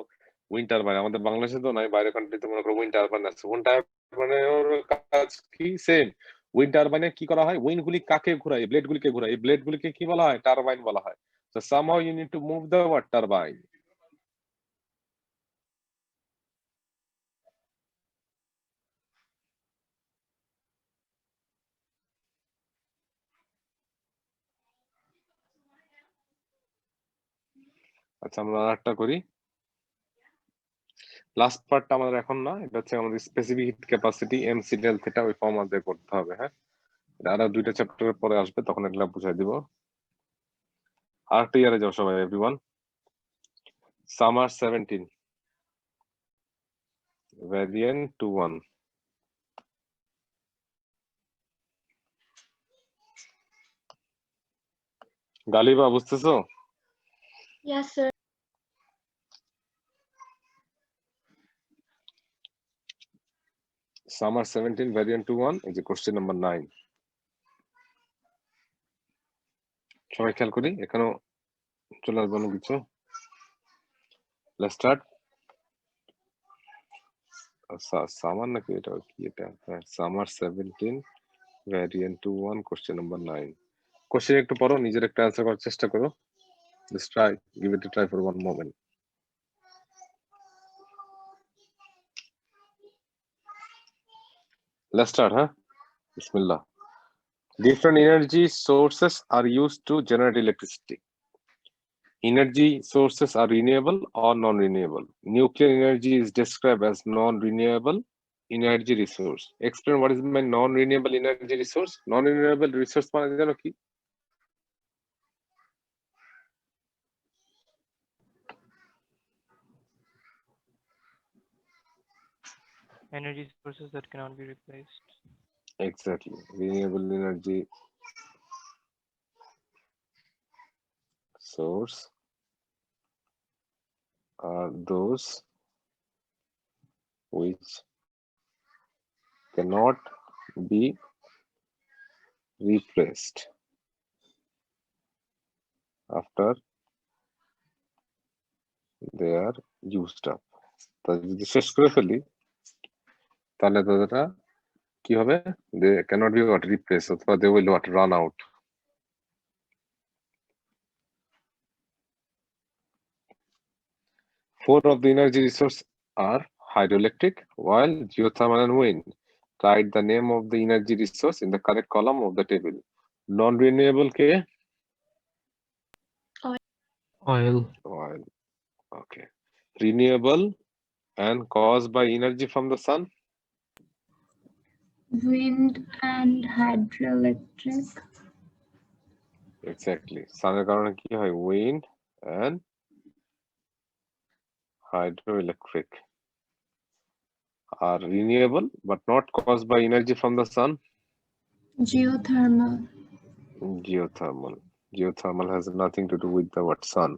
উইন্ড টারবাইন, আমাদের বাংলাদেশে তো নাই, বাইরের কান্ট্রিতে মনে করো উইন্ড টারবাইন আছে, মানে ওর কাজ কি সেম। উইন্ড টারবাইনে কি করা হয়, উইন্ড গুলি কাকে ঘোরায়, ব্লেড গুলিকে ঘোরায়, এই ব্লেড গুলিকে কি বলা হয়, টারবাইন বলা হয়। So somehow you need to move the what, turbine. আচ্ছা আমরা আরেকটা করি, লাস্ট পার্টটা আমাদের এখন না, এটা হচ্ছে আমাদের specific heat capacity MC del theta, ওই ফর্ম আমাদের করতে হবে। হ্যাঁ, এটা আরো 2টা চ্যাপ্টারের পরে আসবে, তখন এগুলা বুঝাই দিব। আরেকটা ইয়ারে যাও সবাই, এভরিওয়ান। Summer 17 variant 2-1। গালিবা বুঝতেছো? Yes, sir. সামার 17 ভ্যারিয়েন্ট 2-1, এই যে কোশ্চেন নাম্বার 9। সবাই খেয়াল করি, এখানেও চলে আসবে অনেক কিছু। Let's start. সামার নাকি এটা কি, এটা হ্যাঁ summer 17 variant 2-1 question number 9। Question একটু পড়ো, নিজের একটা অ্যান্সার করার চেষ্টা করো। Let's try, give it a try for one moment. Let's start, huh? Bismillah. Different energy sources are used to generate electricity. Energy sources are renewable or non-renewable. Nuclear energy is described as non-renewable energy resource. Explain what is my non-renewable energy resource. Non-renewable resource মানে জানো কি? Energy sources that cannot be replaced. Exactly. Renewable energy source are those which cannot be replaced after they are used up. তা যদি শেষ করে ফেলি তাহলে তারা কি হবে, they cannot be what replaced, অথবা they will what run out. Four of the energy resources are hydroelectric, while geothermal and wind. Write the name of the energy resource in the correct column of the table. Non-renewable ke? Oil. Oil. Okay. Renewable and caused by energy from the sun? Wind and hydroelectric. Exactly. Suner কারণে কি হয়, wind and hydroelectric are renewable but not caused by energy from the sun. Geothermal. Geothermal. Geothermal has nothing to do with the what sun,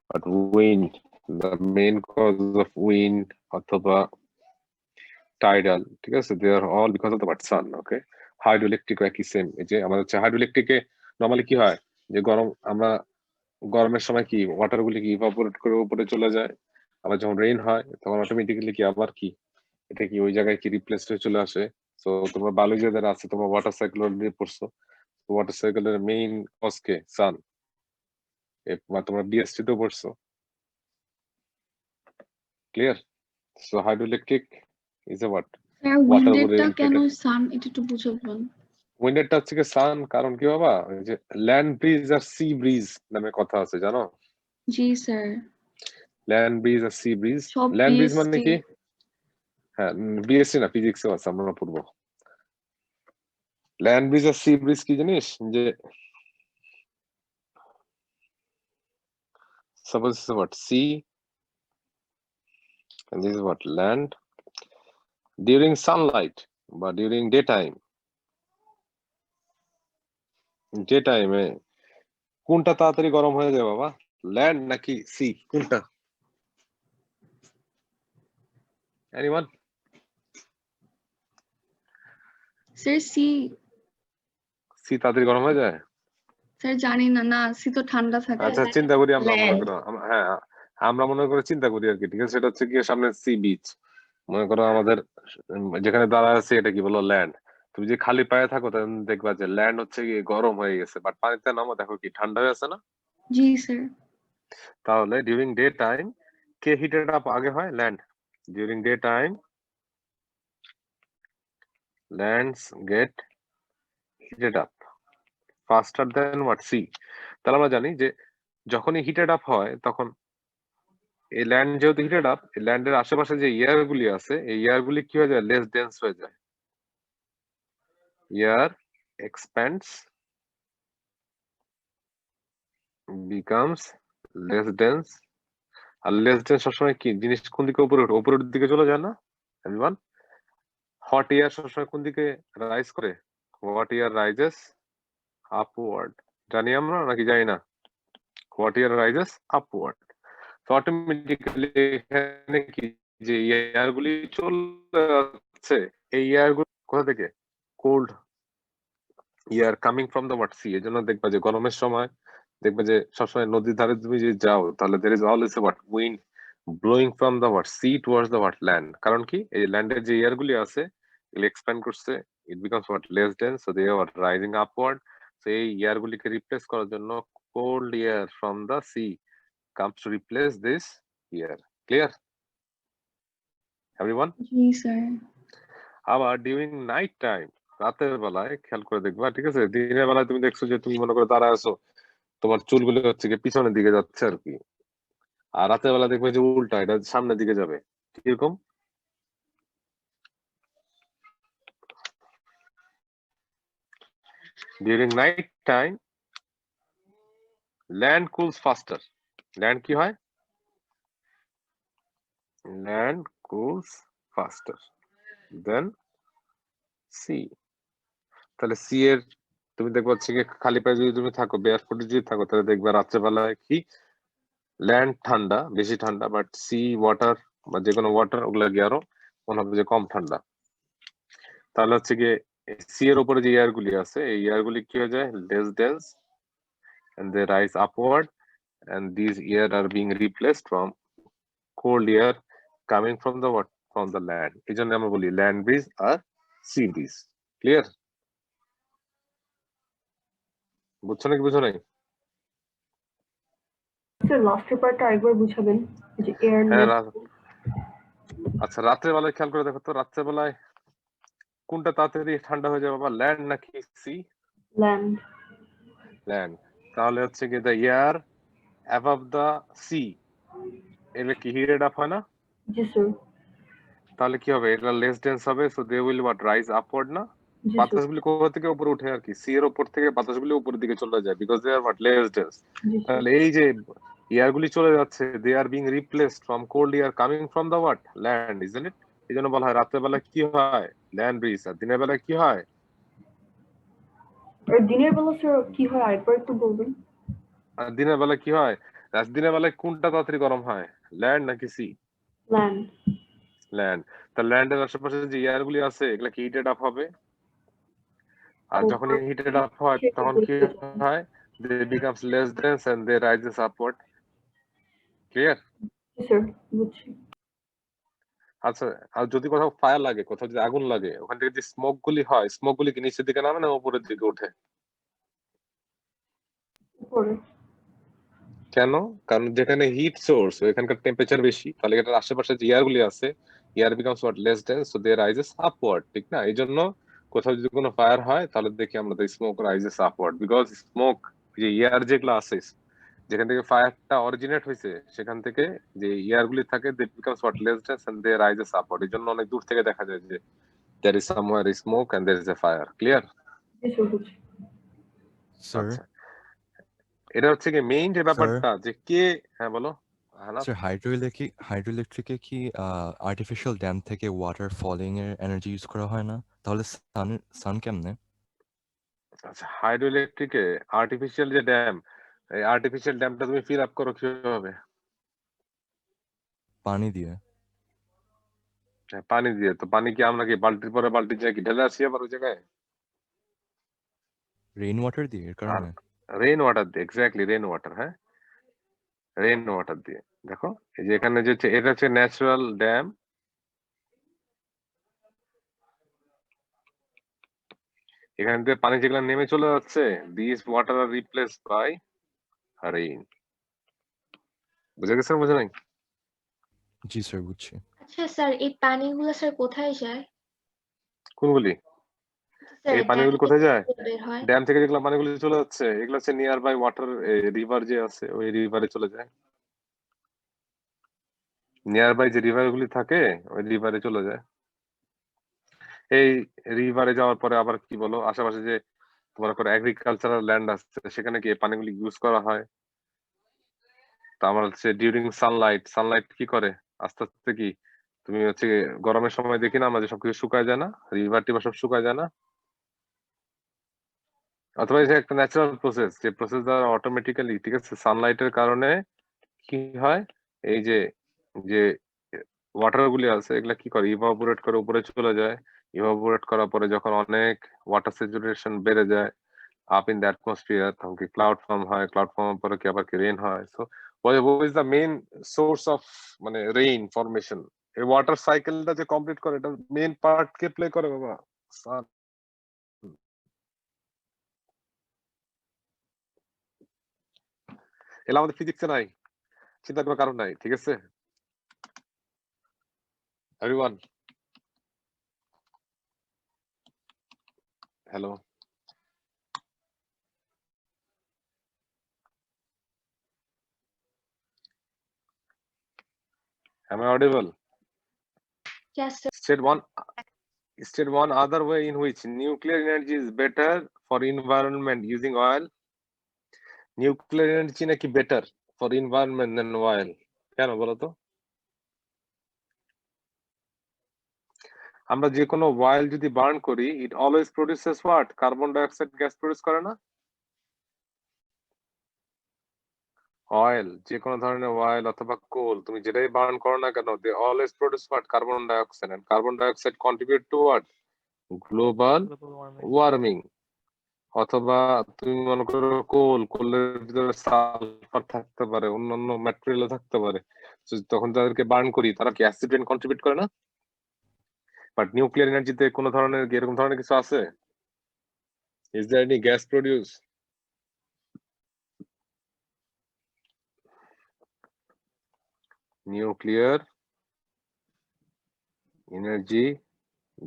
but wind, the main cause of wind অথবা tidal, ঠিক আছে, they are all because of the what sun. Okay, hydroelectric একই same. এই যে আমাদের হচ্ছে হাইড্রোইলেকট্রিকে normally কি হয়, যে গরম আমরা গরমের সময় কি ওয়াটার গুলি কি ইভাপোরেট করে উপরে চলে যায়, আবার যখন রেইন হয় তখন অটোমেটিক্যালি কি আবার কি এটা কি ওই জায়গায় কি রিপ্লেস হয়ে চলে আসে। তো তোমার বায়োলজি যারা আছে, তোমার ওয়াটার সাইকেল নিয়ে পড়ছো, ওয়াটার সাইকেলের মেইন কজ কে, সান। তোমরা বিএসটি তেও পড়ছো, clear? So hydroelectric is a what, sir উইন্ডেরটা কেন সান, এটা একটু বুঝাবেন? উইন্ডেরটা হচ্ছে কি সান, কারণ কি বাবা, ওই যে ল্যান্ড ব্রিজ আর সি ব্রিজ নামে কথা আছে, জানো? জি স্যার। ল্যান্ড ব্রিজ আর সি ব্রিজ। সব ল্যান্ড ব্রিজ মানে BSc কি? হ্যাঁ বিএসসি না, ফিজিক্সও আছে, আমরা পড়বো। ল্যান্ড ব্রিজ আর সি ব্রিজ কি জিনিস, যে suppose this is what sea and this is what land. During sunlight but during daytime কোনটা তাড়াতাড়ি গরম হয়ে যায় বাবা, ল্যান্ড নাকি সি, কোনটা? এনিওয়ান? Sir C. সি তাড়াতাড়ি গরম হয়ে যায়? স্যার জানি না, না সি তো ঠান্ডা থাকে। আচ্ছা চিন্তা করি আমরা, মনে Land. করো হ্যাঁ আমরা মনে করে চিন্তা করি আর কি, ঠিক আছে, সেটা হচ্ছে কি সামনে সি বিচ, মনে করো আমাদের যেখানে দাঁড়ায় আছে এটা কি বলো ল্যান্ড। তুমি যে খালি পায়ে থাকো তখন দেখবা যে ল্যান্ড হচ্ছে গিয়ে গরম হয়ে গেছে, বাট পানিতে নামো দেখো কি ঠান্ডা হয়ে আছে না। জি স্যার। তাহলে ডিউরিং ডে টাইম কে হিটেড আপ আগে হয়? Land. During day time lands get heated up faster then what sea. তাহলে আমরা জানি যে যখনই হিটেড আপ হয় তখন এই ল্যান্ড যেহেতু হিটেড আপ, এই ল্যান্ডের আশেপাশে যে এয়ার গুলি আছে এই এয়ার গুলি কি হয়ে যায়? লেস ডেন্স হয়ে যায়। Air expands becomes less dense. আর লেস ডেন্স সবসময় কি জিনিস কোন দিকে উপরে ওঠে? উপরের দিকে চলে যায় না এভরিওয়ান? হট এয়ার সবসময় কোন দিকে রাইজ করে? Hot air rises upward. জানি আমরা নাকি জানি না? Hot air rises upward. তো অটোমেটিক্যালি এখানে কি যে এয়ার গুলি চলে যাচ্ছে, এই এয়ার গুলো কোথা থেকে? Cold air coming from the what sea. এই জন্য দেখবা যে গরমের সময় দেখবে যে সবসময় নদীর ধারে তুমি যদি যাও তাহলে there is always a what wind blowing from the what sea towards the what land. কারণ কি এই ল্যান্ডের যে এয়ার গুলি আছে এগুলি এক্সপ্যান্ড করছে, it becomes what less dense, so they are rising upward. So এই এয়ার গুলিকে রিপ্লেস করার জন্য cold air from the sea comes to replace this air. Clear everyone? G sir. আবার ডিউরিং নাইট টাইম রাতের বেলায় খেয়াল করে দেখবা, ঠিক আছে? দিনের বেলায় তুমি দেখছো যে তুমি মনে করো দাঁড়ায় আছো, তোমার চুলগুলো হচ্ছে কি পিছনের দিকে যাচ্ছে আর কি, আর রাতের বেলা দেখবে যে উল্টা, এটা সামনের দিকে যাবে। কিরকম? During night time land cools ফাস্টার। Land কি হয়? ল্যান্ড কুলস ফাস্টার দেন সি। তাহলে সি এর তুমি দেখবা হচ্ছে কি খালি পায়ে যদি তুমি থাকো, বেয়ার ফুটে যদি থাকো, তাহলে দেখবা রাত্রেবেলায় কি ল্যান্ড ঠান্ডা, বেশি ঠান্ডা, বাট সি ওয়াটার বা যে কোনো ওয়াটার ওগুলা গিয়ে আরো মনে হবে যে কম ঠান্ডা। তাহলে হচ্ছে গিয়ে সি এর উপরে যে এয়ার গুলি আছে এই এয়ার গুলি কি হয়ে যায়? Less dense and they rise upward, and these air are being replaced from cold air coming from the what? From the land. এই জন্য আমরা বলি land breeze আর sea breeze. Clear? বুঝছো নাকি বুঝো নাই? স্যার লাস্টের পার্টটা আরেকবার বুঝাবেন যে এয়ার হ্যাঁ আচ্ছা রাত্রে বেলায় খেয়াল করে দেখো তো, রাত্রে বেলায় কোনটা তাড়াতাড়ি ঠান্ডা হয়ে যাবে? বাবা ল্যান্ড নাকি সি? ল্যান্ড। ল্যান্ড। তাহলে হচ্ছে কি the air above the sea এগুলো কি হিটেড আপ হয় না? জি স্যার। তাহলে কি হবে? এটা লেস ডেন্স হবে, so they will what rise upward না? জি স্যার। বাতাসগুলি কোথা থেকে উপরে উঠে আর কি? সি এর উপর থেকে বাতাসগুলি উপরের দিকে চলে যায়, because they are what less dense. জি স্যার। তাহলে এই যে এয়ার গুলি চলে যাচ্ছে, they are being replaced from cold air coming from the what? Land, isn't it? এই জন্য বলা হয় রাতের বেলা কি হয়? Land bridge. আর দিনের বেলা কি হয়? আর দিনের বেলা স্যার কি হয় আরেকবার একটু বলবেন? আর দিনের বেলা কি হয়? দিনের বেলায় কোনটা তাড়াতাড়ি গরম হয়? ল্যান্ড নাকি সি? ল্যান্ড। ল্যান্ড। তা ল্যান্ডের আশেপাশে যে এয়ার গুলি আছে এগুলা কি হিটেড আপ হবে, আর যখন হিটেড আপ হয় তখন কি হয়? they becomes less dense and they rises upward. Clear? G sir বুঝছি। আচ্ছা, আর যদি কোথাও ফায়ার লাগে, কোথাও যদি আগুন লাগে, ওখান থেকে যে স্মোক গুলি হয়, স্মোক গুলি কি নিচের দিকে নামে না উপরের দিকে ওঠে? উপরে। কেন? কারণ যেখানে হিট সোর্স ওখানকার টেম্পারেচার বেশি, তাহলে এটার আশেপাশে যে এয়ার গুলি আছে air becomes what? Less dense, so they rises upward, ঠিক না? এই জন্য কোথাও যদি কোনো ফায়ার হয় তাহলে দেখি আমরা smoke rises upward, because smoke যে এয়ার যেগুলো আছে যেখান থেকে ফায়ারটা অরিজিনেট হয়েছে সেখান থেকে যে এয়ার গুলি থাকে they becomes what? Less dense and they rises upward. এই জন্য অনেক দূর থেকে দেখা যায় যে there is somewhere a smoke and there is a fire. Clear? G sir বুঝছি। Sir, আচ্ছা, এটা হচ্ছে কি মেইন যে ব্যাপারটা যে কে, হ্যাঁ বলো হানাফ। sir, হাইড্রোইলেকট্রিকে কি আর্টিফিশিয়াল ড্যাম থেকে ওয়াটার ফলিং এর এনার্জি ইউজ করা হয় না? তাহলে সান কেমনে? আচ্ছা, হাইড্রো ইলেকট্রিকে আর্টিফিশিয়াল যে ড্যাম, এই আর্টিফিশিয়াল ড্যামটা তুমি ফিল আপ করো কিভাবে? পানি দিয়ে। হ্যাঁ, পানি দিয়ে। তো পানি কি আমরা কি বালতির পরে বালতি যায় কি ঢেলে আসি আবার ওই জায়গায়? রেইন ওয়াটার দিয়ে এর আর কারণে? রেইন ওয়াটার দিয়ে, এক্স্যাক্টলি রেইন ওয়াটার। হ্যাঁ, রেইন ওয়াটার দিয়ে। দেখো এই যে এখানে যে এটা হচ্ছে ন্যাচারাল ড্যাম, এখান থেকে পানি যেগুলো নেমে চলে যাচ্ছে, this water are replace by rain. বুঝে গেছেন, বুঝে নাই? জি স্যার, বুঝছি। আচ্ছা স্যার, এই পানিগুলো স্যার কোথায় যায়? কোনগুলি? স্যার এই ড্যাম পানিগুলি কোথায় যায়? থেকে বের হয়। ড্যাম থেকে যেগুলো পানিগুলি চলে যাচ্ছে, এগুলো হচ্ছে নিয়ার বাই ওয়াটার রিভার যে আছে, ওই রিভারে চলে যায়। নিয়ার বাই যে রিভার গুলি থাকে, ওই রিভারে চলে যায়। এই রিভারে যাওয়ার পরে আবার কি বলো, আশেপাশে যে তোমার করে এগ্রিকালচারাল ল্যান্ড আছে, সেখানে কি এই পানিগুলি ইউজ করা হয়। তা আমার হচ্ছে ডিউরিং সানলাইট কি করে, আস্তে আস্তে কি তুমি হচ্ছে গরমের সময় দেখি না আমরা যে সবকিছু শুকায় যায় না, রিভার টিভার সব শুকায় যায় না, অথবা এই যে একটা ন্যাচারাল প্রসেস, যে প্রসেস দ্বারা অটোমেটিক্যালি, ঠিক আছে, সানলাইটের কারণে কি হয়, এই যে যে ওয়াটার গুলি আছে এগুলা কি করে, ইভাপোরেট করে উপরে চলে যায়। ইভাপোরেট করার পরে যখন অনেক ওয়াটার স্যাচুরেশন বেড়ে যায় আপ ইন দ্য অ্যাটমসফিয়ার, তখন কি ক্লাউড ফর্ম হয়, ক্লাউড ফর্ম পরে কি আবার কি রেইন হয়। So what is the main source of মানে রেইন ফরমেশন, এই ওয়াটার সাইকেলটা যে কমপ্লিট করে, এটা মেইন পার্ট কে প্লে করে বাবা? sun। এলা আমাদের ফিজিক্সে নাই, চিন্তা করার কারণ নাই, ঠিক আছে everyone? Hello, am I audible? Yes sir. State one other way in which nuclear energy is better for environment using oil. Nuclear energy নাকি better for environment than oil? কেন বলো তো? আমরা যে কোনো oil যদি বার্ন করি, it always produces what? Carbon dioxide gas produce করে না? অয়েল, যে কোনো ধরনের অয়েল অথবা কোল, তুমি যেটাই বার্ন করো না কেন, they always produce what? Carbon dioxide, and carbon dioxide contribute to what? Global warming. অথবা তুমি মনে করো কোলের ভিতরে সালফার থাকতে পারে, অন্যান্য ম্যাটেরিয়াল থাকতে পারে, তখন তাদেরকে বার্ন করি, তারা কি অ্যাসিড রেইন কন্ট্রিবিউট করে না? বাট নিউক্লিয়ার এনার্জিতে কোনো ধরনের এরকম ধরনের কিছু আছে? Is there any gas produce? Nuclear energy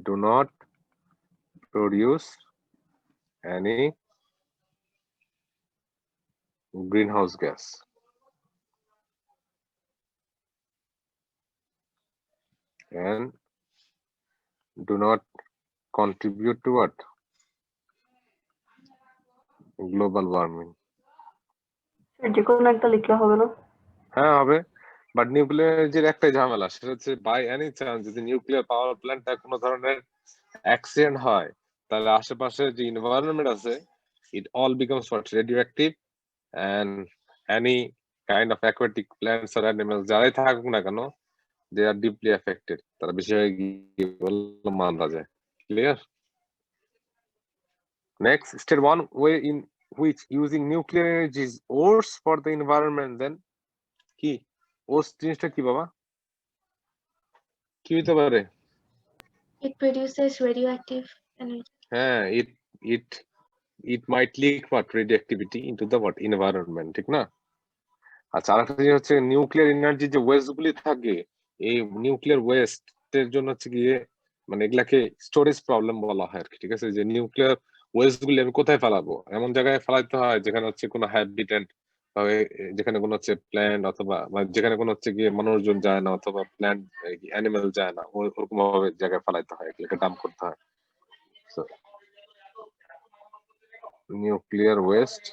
do not produce any greenhouse gas, and do not contribute to what? Global warming. যে কোনো একটা লিখলে হবে না? হ্যাঁ হবে, বাট নিউক্লিয়ার এনার্জির একটাই ঝামেলা, সেটা হচ্ছে বাই এনি চান্স যদি নিউক্লিয়ার পাওয়ার প্ল্যান্টটা কোনো ধরনের অ্যাক্সিডেন্ট হয়, তাহলে আশেপাশে যে এনভায়রনমেন্ট আছে, it all becomes what? Radioactive, and any kind of aquatic plants আর অ্যানিমেলস যারাই থাকুক না কেন, দে আর ডিপলি এফেক্টেড, তারা বেশি হয়ে গিয়ে মারা যায়। Clear? Next, state one way in which using nuclear energy is worse for the environment then. কি ওর্স জিনিসটা কি বাবা? কি হতে পারে? It produces radioactive energy. হ্যাঁ, it might leak what? Radioactivity into the what? Environment, ঠিক না? আচ্ছা, আরেকটা জিনিস হচ্ছে নিউক্লিয়ার এনার্জি যে ওয়েস্ট গুলি থাকে, এই নিউক্লিয়ার ওয়েস্ট এর জন্য হচ্ছে গিয়ে মানে এগুলাকে স্টোরেজ প্রবলেম বলা হয় আর কি, ঠিক আছে? যে নিউক্লিয়ার ওয়েস্ট গুলি আমি কোথায় ফেলাবো, এমন জায়গায় ফেলাইতে হয় যেখানে হচ্ছে কোনো হ্যাবিটেন্ট, যেখানে কোনো হচ্ছে প্ল্যান্ট অথবা যেখানে কোনো হচ্ছে গিয়ে মানুষজন যায় না, অথবা প্ল্যান্ট অ্যানিমেল যায় না, ওরকম ভাবে জায়গায় ফেলাইতে হয়, এগুলোকে ডাম্প করতে হয়। So, nuclear waste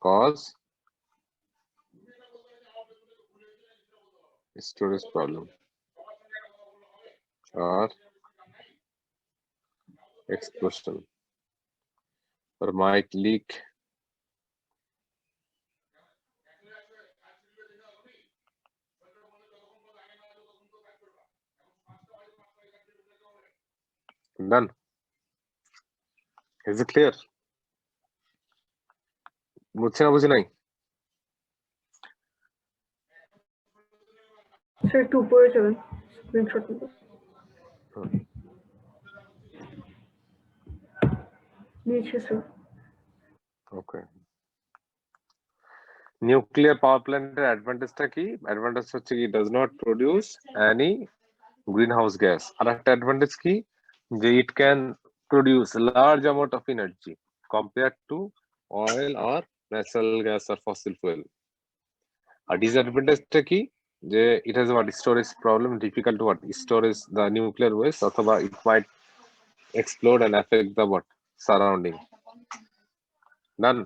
cause storage problem or explosion or might leak done. Is it clear? বুঝছে না, বুঝি নাই? স্যার একটু উপরে যাবেন, স্ক্রিনশট নিতে। দিয়েছি স্যার। ওকে, নিউক্লিয়ার পাওয়ার প্ল্যান্টের অ্যাডভান্টেজটা কি? অ্যাডভান্টেজ হচ্ছে কি does not produce any greenhouse gas. আর একটা অ্যাডভান্টেজ কি, যে it can produce large amount of energy compare to oil আর ন্যাচারাল গ্যাস আর ফসিল ফুয়েল। আর ডিসঅ্যাডভান্টেজটা কি, যে it has what storage problem, difficult what storage the nuclear waste, অথবা it mite explode and affect the what surrounding. Done.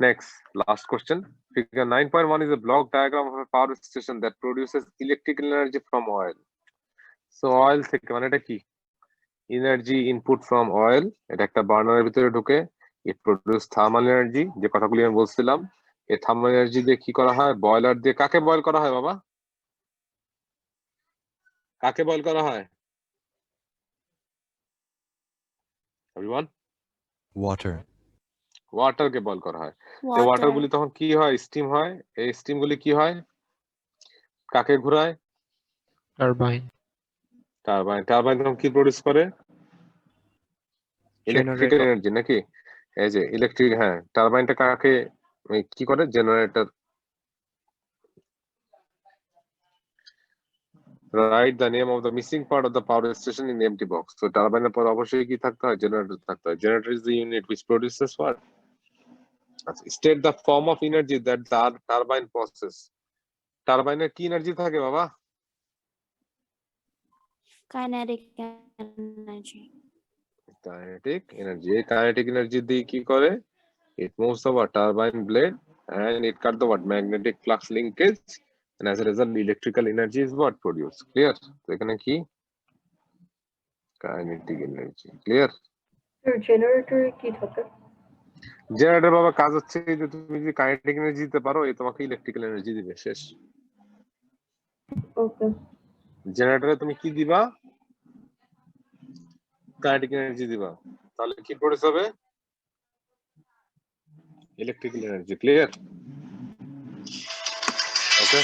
Next, last question. Figure 9.1 is a block diagram of a power station that produces electrical energy from oil. So oil থেকে মানে এটা কি, energy input from oil, এটা একটা বার্নারের ভিতরে ঢুকে it produce thermal energy, যে কথাগুলি আমি বলছিলাম। এই thermal energy দিয়ে কি করা হয়, বয়লার দিয়ে। কাকে বয়েল করা হয় বাবা, কাকে বয়েল করা হয় everyone? ওয়াটার। ওয়াটারকে বয়েল করা হয়। এই ওয়াটার গুলি তখন কি হয়, স্টিম হয়। এই স্টিম গুলি কি হয়, কাকে ঘোরায়, টারবাইন। টারবাইন। টারবাইন তখন কি প্রডিউস করে, ইলেকট্রিক্যাল Generator. এনার্জি নাকি? এই যে ইলেকট্রিক, হ্যাঁ, টারবাইনটা কাকে কি করে, generator. Write the name of the missing part of the power station in empty box. তো টারবাইনের পর অবশ্যই কি থাকতে হয়, জেনারেটর থাকতে হয়। Generator is the unit which produces what? State the form of energy that the turbine process. টারবাইনের কি এনার্জি থাকে বাবা? kinetic energy. Kinetic energy. এই কাইনেটিক এনার্জি দিয়ে কি করে, it moves the what turbine blade and it cut the what magnetic flux linkage, and as a result electrical energy is what produced. Clear? তো এখানে কি, kinetic energy. Clear? Sir জেনারেটরে কি থাকে? Generator বাবা কাজ হচ্ছে যে তুমি যদি কাইনেটিক এনার্জি দিতে পারো, এই তোমাকে ইলেকট্রিক্যাল এনার্জি দিবে, শেষ। ওকে। জেনারেটরে তুমি কি দিবা, কাইনেটিক এনার্জি দিবা, তাহলে কি প্রডিউস হবে, ইলেকট্রিক্যাল এনার্জি। ক্লিয়ার? ওকে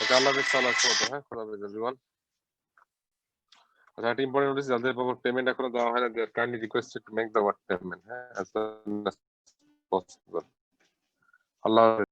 ওকে, আল্লাহ হাফেজ। হ্যাঁ, খোদা হাফেজ এভরিওয়ান। আচ্ছা, একটা ইম্পর্টেন্ট নোটিস, যাদের পেমেন্ট এখনো দেওয়া হয় না, they are kindly requested to make the watt payment, হ্যাঁ, as soon as possible. আল্লাহ হাফেজ।